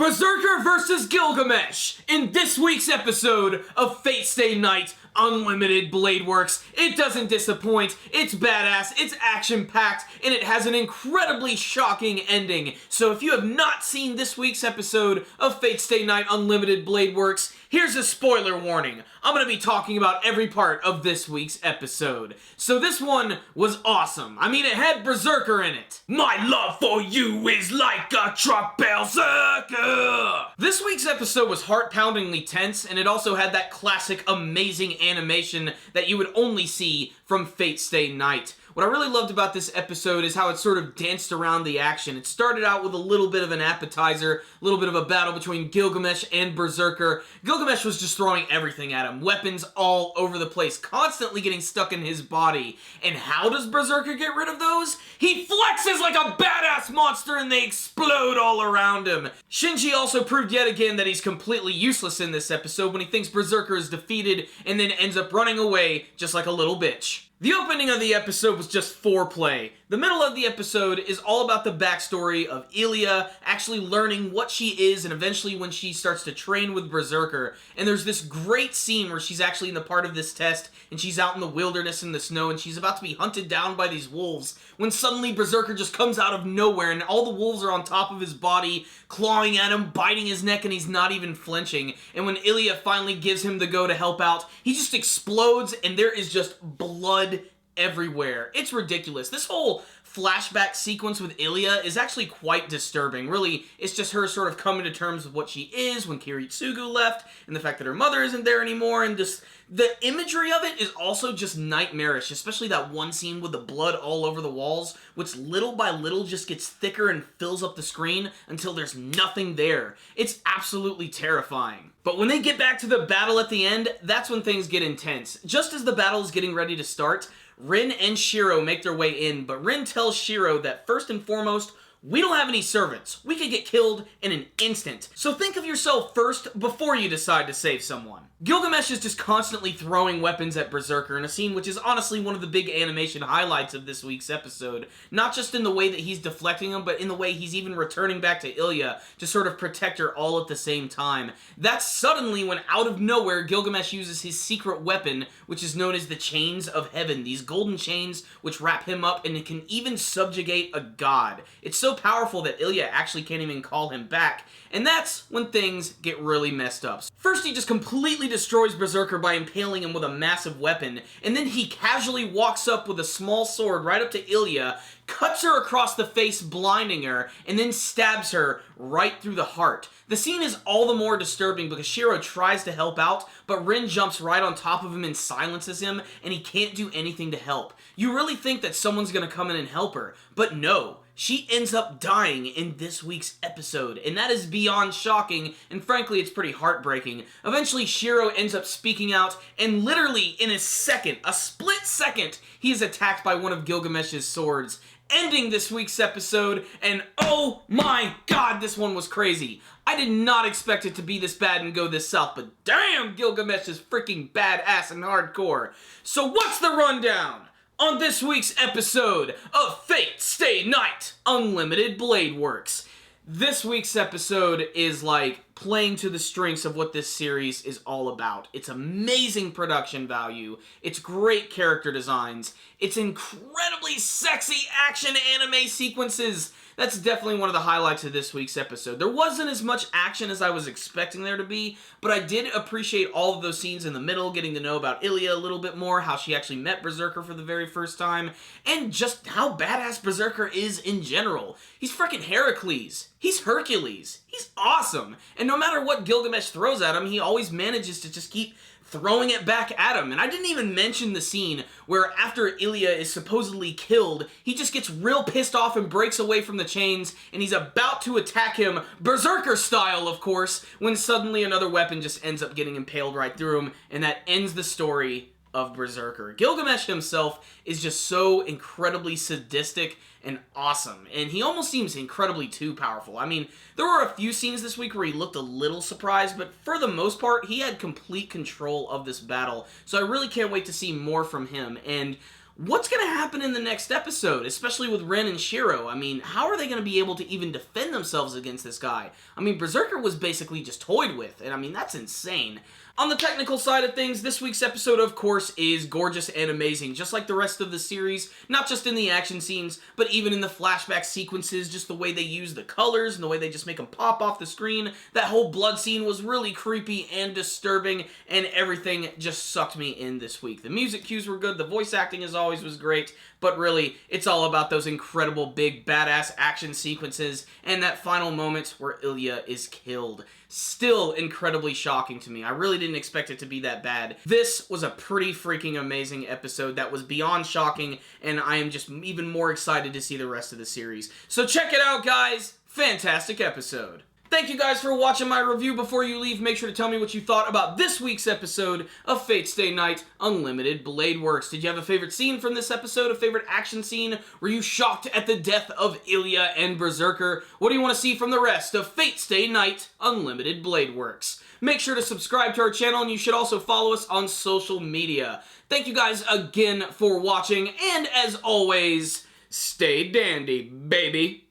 Berserker vs. Gilgamesh in this week's episode of Fate Stay Night Unlimited Blade Works. It doesn't disappoint, it's badass, it's action-packed, and it has an incredibly shocking ending. So if you have not seen this week's episode of Fate Stay Night Unlimited Blade Works, here's a spoiler warning. I'm going to be talking about every part of this week's episode. So this one was awesome. I mean, it had Berserker in it. My love for you is like a truck Berserker! This week's episode was heart-poundingly tense, and it also had that classic amazing animation that you would only see from Fate Stay Night. What I really loved about this episode is how it sort of danced around the action. It started out with a little bit of an appetizer, a little bit of a battle between Gilgamesh and Berserker. Gilgamesh was just throwing everything at him, weapons all over the place, constantly getting stuck in his body. And how does Berserker get rid of those? He flexes like a badass monster and they explode all around him. Shinji also proved yet again that he's completely useless in this episode when he thinks Berserker is defeated and then ends up running away just like a little bitch. The opening of the episode was just foreplay. The middle of the episode is all about the backstory of Ilya actually learning what she is and eventually when she starts to train with Berserker. And there's this great scene where she's actually in the part of this test and she's out in the wilderness in the snow and she's about to be hunted down by these wolves when suddenly Berserker just comes out of nowhere and all the wolves are on top of his body, clawing at him, biting his neck, and he's not even flinching. And when Ilya finally gives him the go to help out, he just explodes and there is just blood everywhere. It's ridiculous. This whole flashback sequence with Ilya is actually quite disturbing. Really, it's just her sort of coming to terms with what she is when Kiritsugu left, and the fact that her mother isn't there anymore, and just the imagery of it is also just nightmarish, especially that one scene with the blood all over the walls, which little by little just gets thicker and fills up the screen until there's nothing there. It's absolutely terrifying. But when they get back to the battle at the end, that's when things get intense. Just as the battle is getting ready to start, Rin and Shiro make their way in, but Rin tells Shiro that first and foremost, we don't have any servants. We could get killed in an instant. So think of yourself first before you decide to save someone. Gilgamesh is just constantly throwing weapons at Berserker in a scene which is honestly one of the big animation highlights of this week's episode. Not just in the way that he's deflecting them, but in the way he's even returning back to Ilya to sort of protect her all at the same time. That's suddenly when out of nowhere Gilgamesh uses his secret weapon, which is known as the Chains of Heaven. These golden chains which wrap him up and it can even subjugate a god. It's so powerful that Ilya actually can't even call him back. And that's when things get really messed up. First, he just completely destroys Berserker by impaling him with a massive weapon, and then he casually walks up with a small sword right up to Ilya, cuts her across the face, blinding her, and then stabs her right through the heart. The scene is all the more disturbing because Shiro tries to help out, but Rin jumps right on top of him and silences him, and he can't do anything to help. You really think that someone's gonna come in and help her, but no. She ends up dying in this week's episode, and that is beyond shocking, and frankly, it's pretty heartbreaking. Eventually, Shiro ends up speaking out, and literally, in a second, a split second, he is attacked by one of Gilgamesh's swords, ending this week's episode, and oh my god, this one was crazy. I did not expect it to be this bad and go this south, but damn, Gilgamesh is freaking badass and hardcore. So what's the rundown on this week's episode of Fate Stay Night Unlimited Blade Works? This week's episode is like playing to the strengths of what this series is all about. It's amazing production value, it's great character designs, it's incredibly sexy action anime sequences. That's definitely one of the highlights of this week's episode. There wasn't as much action as I was expecting there to be, but I did appreciate all of those scenes in the middle, getting to know about Ilya a little bit more, how she actually met Berserker for the very first time, and just how badass Berserker is in general. He's freaking Heracles. He's Hercules. He's awesome. And no matter what Gilgamesh throws at him, he always manages to just keep throwing it back at him. And I didn't even mention the scene where after Ilya is supposedly killed, he just gets real pissed off and breaks away from the chains, and he's about to attack him, Berserker style, of course, when suddenly another weapon just ends up getting impaled right through him, and that ends the story of Berserker. Gilgamesh himself is just so incredibly sadistic and awesome, and he almost seems incredibly too powerful. I mean, there were a few scenes this week where he looked a little surprised, but for the most part, he had complete control of this battle, so I really can't wait to see more from him. And what's going to happen in the next episode, especially with Ren and Shiro? I mean, how are they going to be able to even defend themselves against this guy? I mean, Berserker was basically just toyed with, and I mean, that's insane. On the technical side of things, this week's episode, of course, is gorgeous and amazing, just like the rest of the series, not just in the action scenes, but even in the flashback sequences, just the way they use the colors and the way they just make them pop off the screen. That whole blood scene was really creepy and disturbing, and everything just sucked me in this week. The music cues were good, the voice acting as always was great, but really, it's all about those incredible big badass action sequences and that final moment where Ilya is killed. Still incredibly shocking to me. I really didn't expect it to be that bad. This was a pretty freaking amazing episode that was beyond shocking, and I am just even more excited to see the rest of the series. So check it out, guys! Fantastic episode. Thank you guys for watching my review. Before you leave, make sure to tell me what you thought about this week's episode of Fate Stay Night Unlimited Blade Works. Did you have a favorite scene from this episode? A favorite action scene? Were you shocked at the death of Ilya and Berserker? What do you want to see from the rest of Fate Stay Night Unlimited Blade Works? Make sure to subscribe to our channel, and you should also follow us on social media. Thank you guys again for watching, and as always, stay dandy, baby.